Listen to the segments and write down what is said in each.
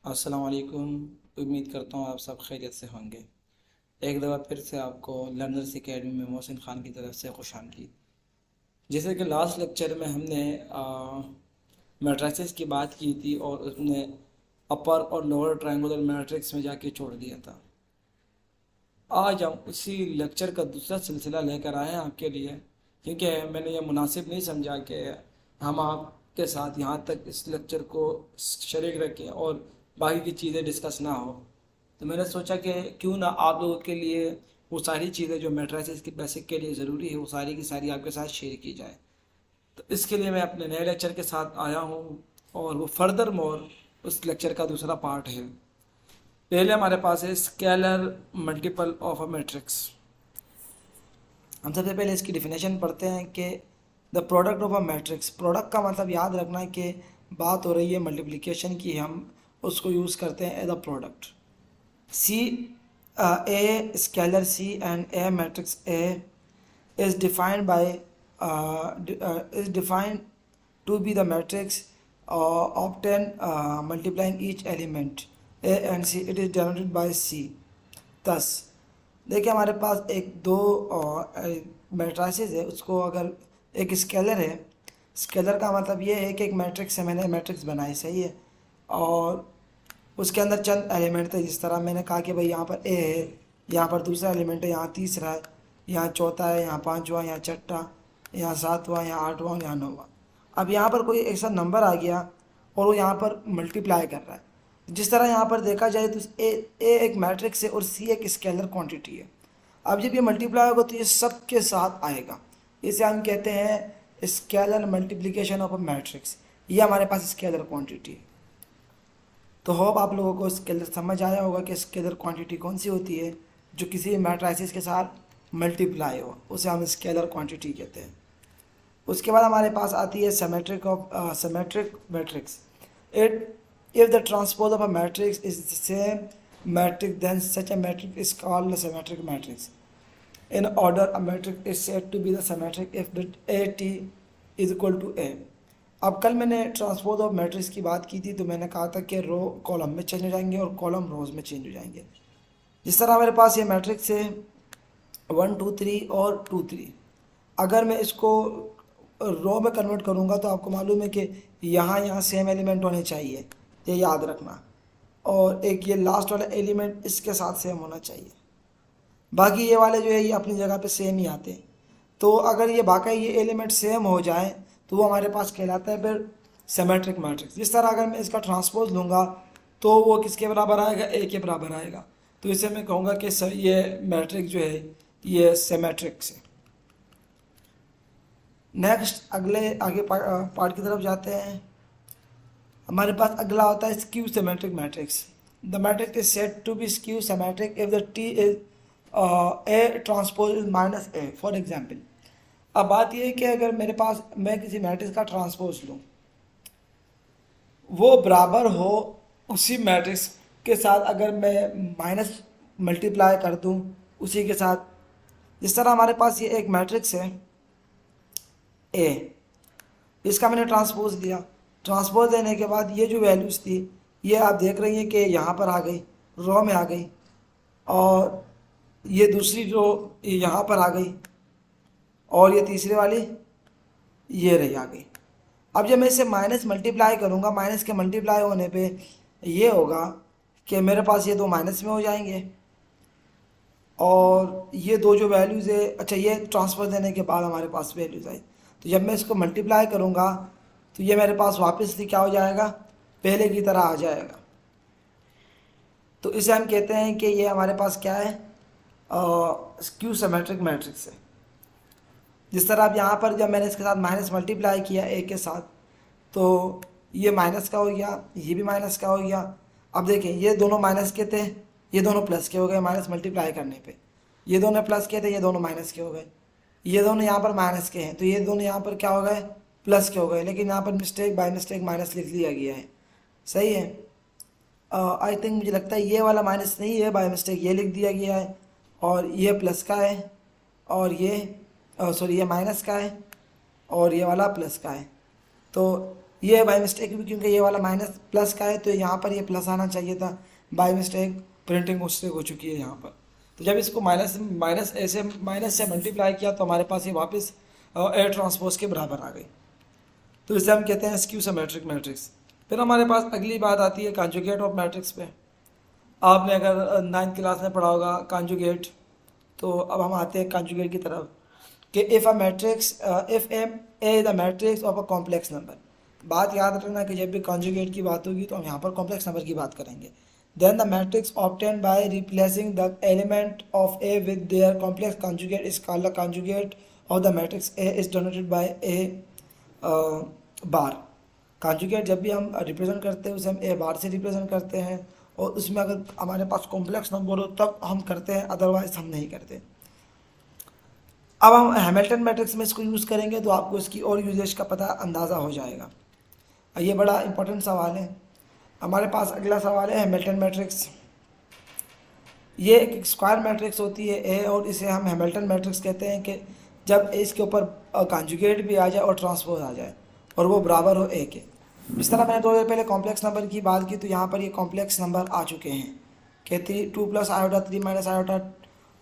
अस्सलाम वालेकुम। उम्मीद करता हूँ आप सब खैरियत से होंगे। एक दफ़ा फिर से आपको लर्नर्स एकेडमी में मोहसिन ख़ान की तरफ से खुशामदीद। जैसे कि लास्ट लेक्चर में हमने मैट्रिसेस की बात की थी और उसने अपर और लोअर ट्रायंगुलर मैट्रिक्स में जाके छोड़ दिया था। आज हम उसी लेक्चर का दूसरा सिलसिला लेकर आए हैं आपके लिए, क्योंकि मैंने ये मुनासिब नहीं समझा कि हम आपके साथ यहाँ तक इस लेक्चर को शरीक रखें और बाकी की चीज़ें डिस्कस ना हो। तो मैंने सोचा कि क्यों ना आप लोगों के लिए वो सारी चीज़ें जो मैट्रिसेस की बेसिक के लिए ज़रूरी है वो सारी की सारी आपके साथ शेयर की जाए। तो इसके लिए मैं अपने नए लेक्चर के साथ आया हूँ और वो फर्दर मोर उस लेक्चर का दूसरा पार्ट है। पहले हमारे पास है scalar multiple of a matrix. हम सबसे पहले इसकी डिफिनेशन पढ़ते हैं कि the product of a matrix. Product का मतलब याद रखना है कि बात हो रही है मल्टीप्लिकेशन की, हम उसको यूज़ करते हैं as a product. C a scalar C and a matrix A is defined by is defined to be the matrix obtained multiplying each element a and c. It is denoted by c. thus देखिए हमारे पास एक दो matrices है, उसको अगर एक scalar है, scalar का मतलब ये है कि एक मैट्रिक्स है, मैंने मैट्रिक्स बनाई, सही है, और उसके अंदर चंद एलिमेंट थे। जिस तरह मैंने कहा कि भाई यहाँ पर ए है, यहाँ पर दूसरा एलिमेंट है, यहाँ तीसरा है, यहाँ चौथा है, यहाँ पांचवा, यहाँ छठा, यहाँ सातवां, यहाँ आठवां, यहाँ नौवां। अब यहाँ पर कोई ऐसा नंबर आ गया और वो यहाँ पर मल्टीप्लाई कर रहा है। जिस तरह यहाँ पर देखा जाए तो ए एक मैट्रिक्स है और सी एक स्केलर क्वांटिटी है। अब जब ये मल्टीप्लाई होगा तो ये सब के साथ आएगा, इसे हम कहते हैं scalar multiplication of a matrix. ये हमारे पास स्केलर क्वांटिटी है। तो होप आप लोगों को स्केलर समझ आया होगा कि स्केलर क्वांटिटी कौन सी होती है जो किसी मैट्रिसेस के साथ मल्टीप्लाई हो, उसे हम स्केलर क्वांटिटी कहते हैं। उसके बाद हमारे पास आती है symmetric matrix. It if the transpose of a matrix is the same matrix then such a matrix is called the symmetric matrix. In order a matrix is said to be the symmetric if the A T is equal to A. अब कल मैंने transpose of matrix की बात की थी, तो मैंने कहा था कि रो कॉलम में चेंज हो जाएंगे और कॉलम रोज में चेंज हो जाएंगे। जिस तरह मेरे पास ये मैट्रिक्स है 1 2 3 और 2 3, अगर मैं इसको रो में कन्वर्ट करूँगा तो आपको मालूम है कि यहाँ यहाँ सेम एलिमेंट होने चाहिए, ये याद रखना, और एक ये लास्ट वाला एलिमेंट इसके साथ सेम होना चाहिए। बाकी ये वाले जो है ये अपनी जगह पे सेम ही आते हैं। तो अगर ये बाकी ये एलिमेंट सेम हो जाए तो वो हमारे पास कहलाता है फिर सिमेट्रिक मैट्रिक्स। जिस तरह अगर मैं इसका ट्रांसपोज लूँगा तो वो किसके बराबर आएगा, ए के बराबर आएगा। तो इसे मैं कहूँगा कि ये मैट्रिक्स जो है ये सिमेट्रिक्स है। नेक्स्ट आगे पार्ट की तरफ जाते हैं। हमारे पास अगला होता है skew symmetric matrix. The matrix is said to be skew symmetric if the T is A transpose is minus A. For example, अब बात यह है कि अगर मेरे पास मैं किसी मैट्रिक्स का ट्रांसपोज लूँ, वो बराबर हो उसी मैट्रिक्स के साथ अगर मैं माइनस मल्टीप्लाई कर दूँ उसी के साथ। जिस तरह हमारे पास ये एक मैट्रिक्स है ए, इसका मैंने ट्रांसपोज दिया। ट्रांसपोज देने के बाद ये जो वैल्यूज़ थी ये आप देख रही हैं कि यहाँ पर आ गई, रो में आ गई, और ये दूसरी रो यहाँ पर आ गई, और ये तीसरी वाली ये रही आ गई। अब जब मैं इसे माइनस मल्टीप्लाई करूँगा, माइनस के मल्टीप्लाई होने पे ये होगा कि मेरे पास ये दो माइनस में हो जाएंगे, और ये दो जो वैल्यूज़ है, अच्छा ये ट्रांसफर देने के बाद हमारे पास वैल्यूज़ आई, तो जब मैं इसको मल्टीप्लाई करूँगा तो ये मेरे पास वापस से क्या हो जाएगा, पहले की तरह आ जाएगा। तो इसे हम कहते हैं कि ये हमारे पास क्या है, स्क्यू सिमेट्रिक मैट्रिक्स है। जिस तरह अब यहाँ पर जब मैंने इसके साथ माइनस मल्टीप्लाई किया ए के साथ, तो ये माइनस का हो गया, ये भी माइनस का हो गया। अब देखें ये दोनों माइनस के थे, ये दोनों प्लस के हो गए माइनस मल्टीप्लाई करने पे। ये दोनों प्लस के थे, ये दोनों माइनस के हो गए। ये दोनों यहाँ पर माइनस के हैं तो ये दोनों यहाँ पर क्या हो गए, प्लस के हो गए। लेकिन यहाँ पर मिस्टेक बाय मिस्टेक माइनस लिख लिया गया है, सही है। आई थिंक मुझे लगता है ये वाला माइनस नहीं है, बाय मिस्टेक ये लिख दिया गया है, और ये प्लस का है, और ये सॉरी ये माइनस का है, और ये वाला प्लस का है। तो ये बाई मिस्टेक भी, क्योंकि ये वाला माइनस प्लस का है तो यहाँ पर ये प्लस आना चाहिए था, बाई मिस्टेक प्रिंटिंग मिस्टेक हो चुकी है यहाँ पर। तो जब इसको माइनस से मल्टीप्लाई किया तो हमारे पास ये वापस ए ट्रांसपोज के बराबर आ गई। तो इसे हम कहते हैं स्क्यू सिमेट्रिक मैट्रिक्स। फिर हमारे पास अगली बात आती है कॉन्जुगेट ऑफ मैट्रिक्स पे। आपने अगर 9th क्लास में पढ़ा होगा कॉन्जुगेट, तो अब हम आते हैं कॉन्जुगेट की तरफ कि if M A is the matrix of a complex number. बात याद रखना कि जब भी कॉन्जुगेट की बात होगी तो हम यहाँ पर कॉम्प्लेक्स नंबर की बात करेंगे। Then the matrix obtained by replacing the element of A with their complex conjugate is called the conjugate of the matrix A is denoted by A bar. Conjugate जब भी हम रिप्रेजेंट करते हैं उसे हम ए बार से रिप्रेजेंट करते हैं, और उसमें अगर हमारे पास कॉम्प्लेक्स नंबर हो तब हम करते हैं, अदरवाइज हम नहीं करते। अब हम हैमिल्टन मैट्रिक्स में इसको यूज़ करेंगे तो आपको इसकी और यूजेज का पता अंदाज़ा हो जाएगा। ये बड़ा इंपॉर्टेंट सवाल है। हमारे पास अगला सवाल है हैमिल्टन मैट्रिक्स। ये एक स्क्वायर मैट्रिक्स होती है ए, और इसे हम हैमिल्टन मैट्रिक्स कहते हैं कि जब इसके ऊपर कॉन्जुगेट भी आ जाए और ट्रांसपोज आ जाए और वो बराबर हो ए के। इस तरह मैंने 2 देर पहले कॉम्प्लेक्स नंबर की बात की, तो यहाँ पर ये कॉम्प्लेक्स नंबर आ चुके हैं कि 2 + आयोटा 3 - आयोटा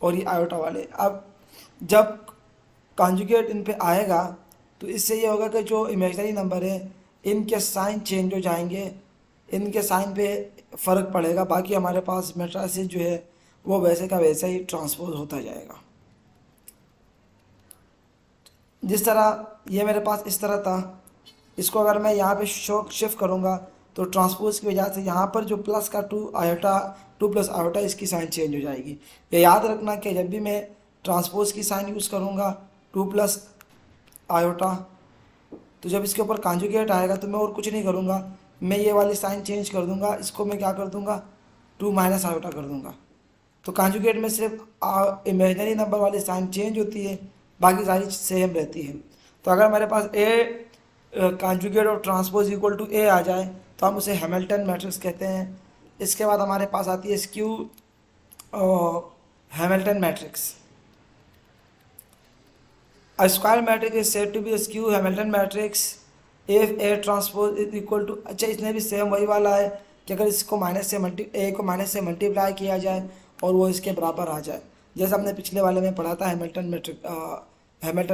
और ये आयोटा वाले। अब जब कॉन्जुगेट इन पे आएगा तो इससे ये होगा कि जो इमेजिनरी नंबर है इनके साइन चेंज हो जाएंगे, इनके साइन पे फ़र्क पड़ेगा, बाकी हमारे पास मैट्रिसेस जो है वो वैसे का वैसे ही ट्रांसपोज होता जाएगा। जिस तरह ये मेरे पास इस तरह था, इसको अगर मैं यहाँ पे शिफ्ट करूँगा तो ट्रांसपोज की वजह से यहाँ पर जो प्लस का 2 + आयोटा इसकी साइन चेंज हो जाएगी। ये याद रखना कि जब भी मैं ट्रांसपोज की साइन यूज़ करूँगा 2 + आयोटा, तो जब इसके ऊपर कॉन्जुगेट आएगा तो मैं और कुछ नहीं करूँगा, मैं ये वाली साइन चेंज कर दूँगा, इसको मैं क्या कर दूँगा 2 - आयोटा कर दूँगा। तो कॉन्जुगेट में सिर्फ इमेजिनरी नंबर वाली साइन चेंज होती है, बाकी सारी सेम रहती है। तो अगर हमारे पास ए कॉन्जुगेट और ट्रांसपोज इक्वल टू ए आ जाए तो हम उसे हैमिल्टन मैट्रिक्स कहते हैं। इसके बाद हमारे पास आती है skew Hamilton matrix. A square matrix is said to be skew Hamilton matrix if A transpose is equal to, अच्छा इसमें भी सेम वही वाला है कि अगर इसको ए को माइनस से मल्टीप्लाई किया जाए और वो इसके बराबर आ जाए, जैसे हमने पिछले वाले में पढ़ा था हैमिल्टन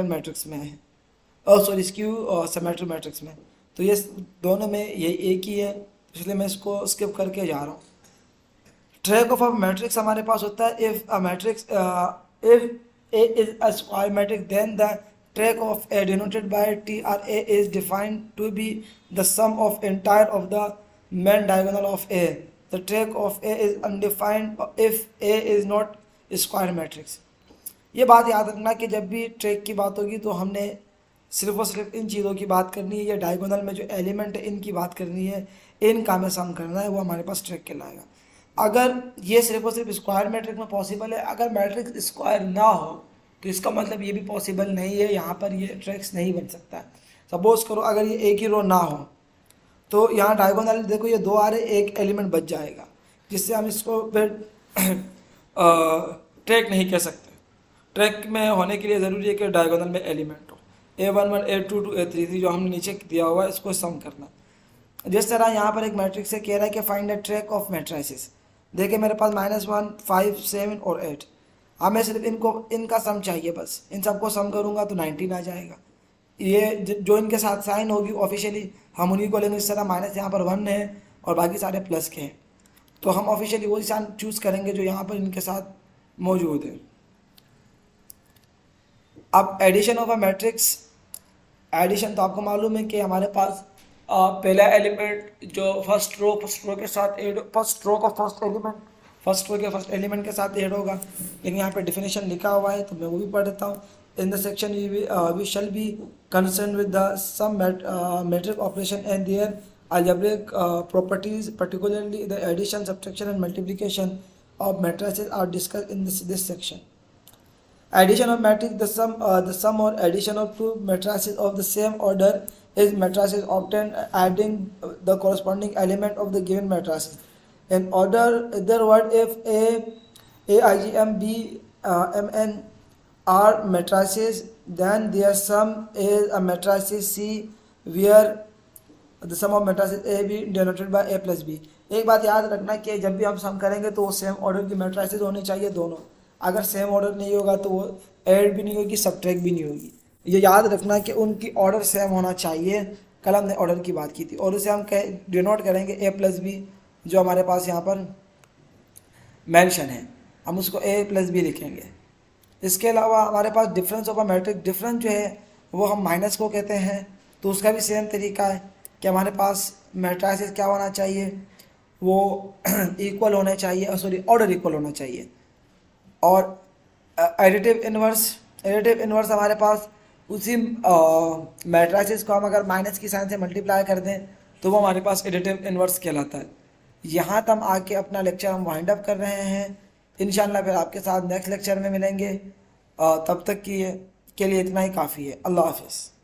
मैट्रिक्स में, स्क्यू और सिमेट्रिक मैट्रिक्स में। तो ये दोनों में ये एक ही है, इसलिए मैं इसको स्किप करके जा रहा हूँ। ट्रैक ऑफ अ मैट्रिक्स हमारे पास होता है if A is a square matrix then the track of A denoted by TRA is defined to be the sum of entire of the main diagonal of A. The track of A is undefined if A is not square matrix. ये बात याद रखना कि जब भी track की बात होगी तो हमने सिर्फ और सिर्फ इन चीज़ों की बात करनी है, या डायगोनल में जो एलिमेंट है इनकी बात करनी है, इनका हमें सम करना है, वो हमारे पास ट्रैक कहलाएगा। अगर ये सिर्फ और सिर्फ स्क्वायर मैट्रिक्स में पॉसिबल है, अगर मैट्रिक्स स्क्वायर ना हो तो इसका मतलब ये भी पॉसिबल नहीं है, यहाँ पर ये ट्रैक्स नहीं बन सकता है। सपोज करो अगर ये एक ही रो ना हो तो यहाँ डायगोनल देखो ये 2 आ रहे, एक एलिमेंट बच जाएगा, जिससे हम इसको फिर ट्रैक नहीं कह सकते। ट्रैक में होने के लिए ज़रूरी है कि डायगोनल में एलिमेंट हो। A11 A22 A33 जो हमने नीचे दिया हुआ है इसको सम करना। जिस तरह यहाँ पर एक मैट्रिक्स से कह रहा है कि find the track of matrices. देखिए मेरे पास -1 5 7 और 8, हमें सिर्फ इनका सम चाहिए, बस इन सबको सम करूँगा तो 19 आ जाएगा। ये जो इनके साथ साइन होगी ऑफिशियली हम उन्हीं को लेंगे। इस तरह माइनस यहाँ पर 1 है और बाकी सारे प्लस के हैं, तो हम ऑफिशियली वही साइन चूज़ करेंगे जो यहाँ पर इनके साथ मौजूद है। अब addition of a matrix, addition तो आपको मालूम है कि हमारे पास पहला एलिमेंट जो फर्स्ट रो के साथ ऐड, फर्स्ट रो के फर्स्ट एलिमेंट के साथ ऐड होगा, लेकिन यहाँ पे डिफिनेशन लिखा हुआ है तो मैं वो भी पढ़ देता हूँ। In the section we shall be concern with the sum matrix operation and their algebraic properties, particularly the addition, subtraction and multiplication of matrices are discussed in this section. Addition of matrix, the sum or addition of two matrices of the same order is matrices obtained adding the corresponding element of the given matrices. In other word, if AIGM B MN are matrices, then their sum is a matrices C where the sum of matrices A B denoted by A plus B. एक बात याद रखना कि जब भी हम सम करेंगे तो वो सेम ऑर्डर की मैट्रिसेस होनी चाहिए दोनों। अगर सेम ऑर्डर नहीं होगा तो वो ऐड भी नहीं होगी, सब्ट्रैक्ट भी नहीं होगी। ये याद रखना कि उनकी ऑर्डर सेम होना चाहिए। कल हमने ऑर्डर की बात की थी और उसे हम डिनोट करेंगे ए प्लस बी, जो हमारे पास यहाँ पर मेंशन है, हम उसको ए प्लस बी लिखेंगे। इसके अलावा हमारे पास difference of a matrix, difference जो है वो हम माइनस को कहते हैं, तो उसका भी सेम तरीका है कि हमारे पास मैट्रिसेस क्या होना चाहिए, वो इक्वल होने चाहिए, सॉरी ऑर्डर इक्वल होना चाहिए। और एडिटिव इन्वर्स हमारे पास उसी मैट्रिसेस को हम अगर माइनस की साइन से मल्टीप्लाई कर दें तो वो हमारे पास एडिटिव इन्वर्स कहलाता है। यहाँ तक हम आके अपना लेक्चर हम वाइंड अप कर रहे हैं। इंशाल्लाह फिर आपके साथ नेक्स्ट लेक्चर में मिलेंगे। तब तक के लिए इतना ही काफ़ी है। अल्लाह हाफिज़।